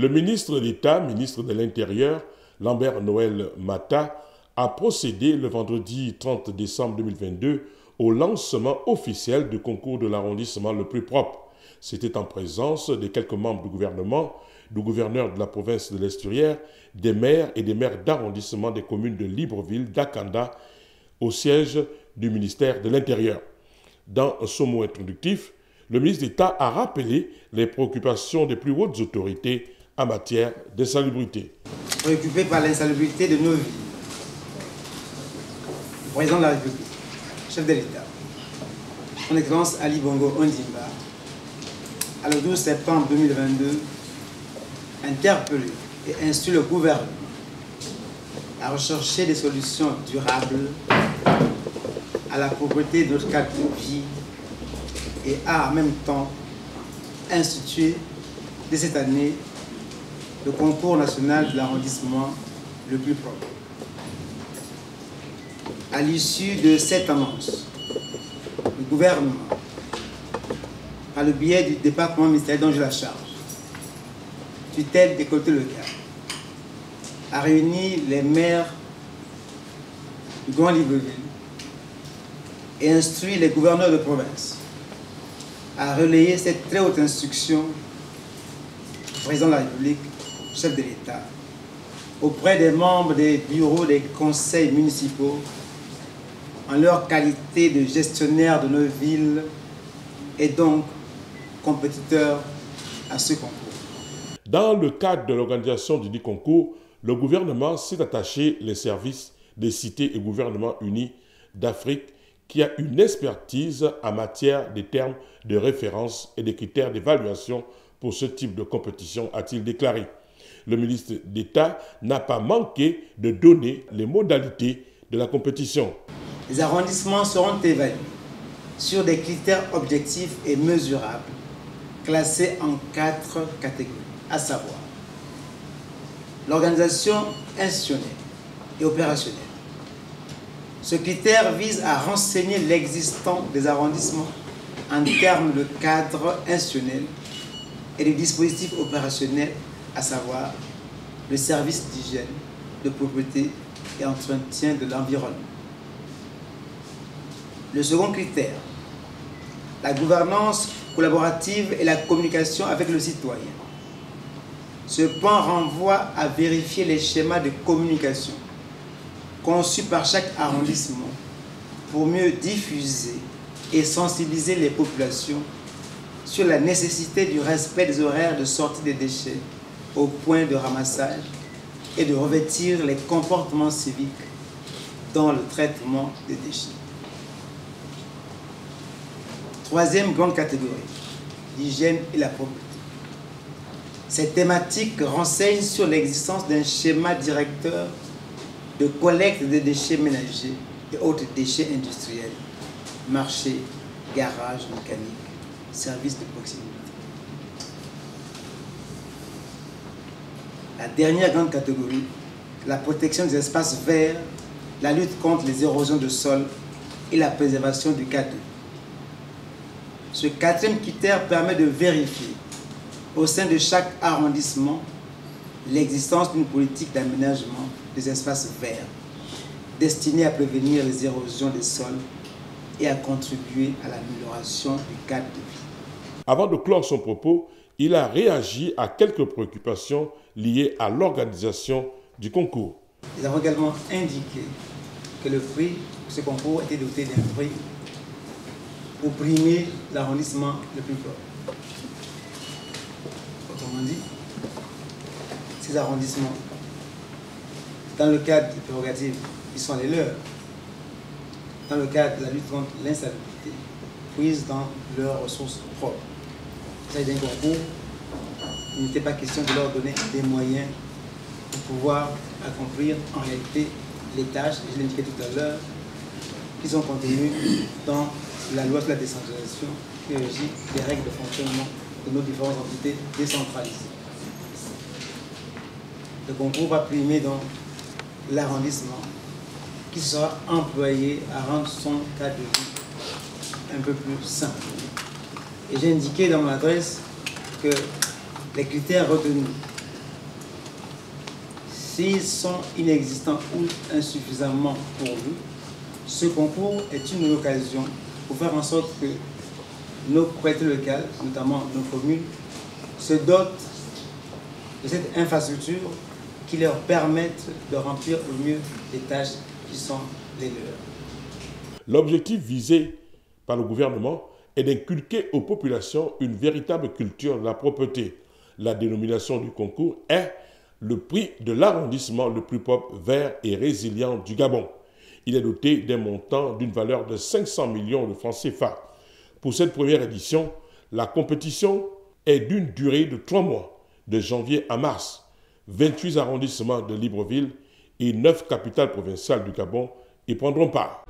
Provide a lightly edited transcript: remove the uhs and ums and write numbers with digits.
Le ministre d'État, ministre de l'Intérieur, Lambert Noël Mata, a procédé le vendredi 30 décembre 2022 au lancement officiel du concours de l'arrondissement le plus propre. C'était en présence de quelques membres du gouvernement, du gouverneur de la province de l'Esturière, des maires et des maires d'arrondissement des communes de Libreville, d'Akanda, au siège du ministère de l'Intérieur. Dans son mot introductif, le ministre d'État a rappelé les préoccupations des plus hautes autorités en matière d'insalubrité. Préoccupé par l'insalubrité de nos villes, le président de la République, chef de l'État, son Excellence Ali Bongo Ondimba, à le 12 septembre 2022, interpellé et instruit le gouvernement à rechercher des solutions durables à la pauvreté de notre cadre de vie et a en même temps institué dès cette année le concours national de l'arrondissement le plus propre. À l'issue de cette annonce, le gouvernement, par le biais du département ministériel dont j'ai la charge, tutelle des côtés locaux, a réuni les maires du Grand Libreville et instruit les gouverneurs de province à relayer cette très haute instruction du président de la République, chef de l'État, auprès des membres des bureaux des conseils municipaux en leur qualité de gestionnaire de nos villes et donc compétiteurs à ce concours. Dans le cadre de l'organisation du dit concours, le gouvernement s'est attaché les services des cités et gouvernements unis d'Afrique qui a une expertise en matière des termes de référence et des critères d'évaluation pour ce type de compétition, a-t-il déclaré. Le ministre d'État n'a pas manqué de donner les modalités de la compétition. Les arrondissements seront évalués sur des critères objectifs et mesurables, classés en 4 catégories, à savoir l'organisation institutionnelle et opérationnelle. Ce critère vise à renseigner l'existant des arrondissements en termes de cadre institutionnel et de dispositifs opérationnels, à savoir le service d'hygiène, de propreté et entretien de l'environnement. Le second critère, la gouvernance collaborative et la communication avec le citoyen. Ce point renvoie à vérifier les schémas de communication conçus par chaque arrondissement pour mieux diffuser et sensibiliser les populations sur la nécessité du respect des horaires de sortie des déchets au point de ramassage et de revêtir les comportements civiques dans le traitement des déchets. Troisième grande catégorie, l'hygiène et la propreté. Cette thématique renseigne sur l'existence d'un schéma directeur de collecte des déchets ménagers et autres déchets industriels, marchés, garages mécaniques, services de proximité. La dernière grande catégorie, la protection des espaces verts, la lutte contre les érosions de sol et la préservation du cadre de vie. Ce quatrième critère permet de vérifier au sein de chaque arrondissement l'existence d'une politique d'aménagement des espaces verts destinée à prévenir les érosions des sols et à contribuer à l'amélioration du cadre de vie. Avant de clore son propos, il a réagi à quelques préoccupations liées à l'organisation du concours. Nous avons également indiqué que le prix de ce concours était doté d'un prix pour primer l'arrondissement le plus fort. Autrement dit, ces arrondissements, dans le cadre des prérogatives qui sont les leurs, dans le cadre de la lutte contre l'insalubrité, puisent dans leurs ressources propres. Il s'agit d'un concours, il n'était pas question de leur donner des moyens pour pouvoir accomplir en réalité les tâches, je l'ai indiqué tout à l'heure, qui sont contenues dans la loi sur la décentralisation qui régit les règles de fonctionnement de nos différentes entités décentralisées. Le concours va primer donc l'arrondissement qui sera employé à rendre son cadre de vie un peu plus simple. Et j'ai indiqué dans mon adresse que les critères retenus s'ils sont inexistants ou insuffisamment pourvus, ce concours est une occasion pour faire en sorte que nos collectivités locales, notamment nos communes, se dotent de cette infrastructure qui leur permette de remplir au mieux les tâches qui sont les leurs. L'objectif visé par le gouvernement est d'inculquer aux populations une véritable culture de la propreté. La dénomination du concours est le prix de l'arrondissement le plus propre, vert et résilient du Gabon. Il est doté d'un montant d'une valeur de 500 millions de francs CFA. Pour cette première édition, la compétition est d'une durée de 3 mois, de janvier à mars. 28 arrondissements de Libreville et 9 capitales provinciales du Gabon y prendront part.